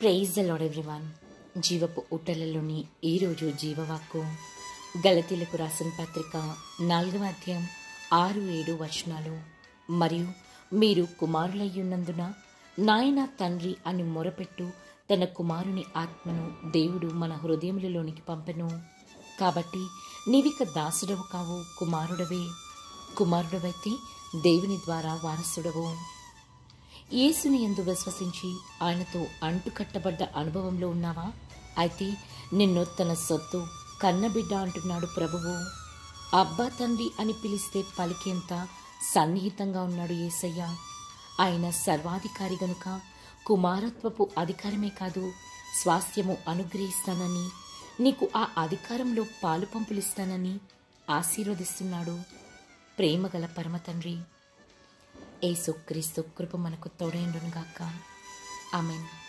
Praise the lord everyone. జీవపు ఊటలలోని ఈరోజు జీవవాక్కు గలతీలకు రాసిన పత్రిక 4వ అధ్యాయం 6-7 వచనాలు. మరియు మీరు కుమారులయ్యున్నందున నాయన తండ్రి అని మొరపెట్టు తన కుమారుని ఆత్మను దేవుడు మన హృదయములలోనికి పంపెను. కాబట్టి నీవిక దాసుడవు కావు, కుమారుడవే. కుమారుడవైతే దేవుని ద్వారా వారసుడవు. యేసుని యందు విశ్వసించి ఆయనతో అంటుకట్టబడ్డ అనుభవంలో ఉన్నావా? అయితే నిన్ను తన సొత్తు కన్నబిడ్డ అంటున్నాడు ప్రభువు. అబ్బా తండ్రి అని పిలిస్తే పలికేంత సన్నిహితంగా ఉన్నాడు యేసయ్య. ఆయన సర్వాధికారి గనుక కుమారత్వపు అధికారమే కాదు, స్వాస్థ్యము అనుగ్రహిస్తానని, నీకు ఆ అధికారంలో పాలు పంపులిస్తానని ఆశీర్వదిస్తున్నాడు. ప్రేమగల పరమ తండ్రి యేసుక్రీస్తు కృప మనకు తోడైండునుగాక. ఆమేన్.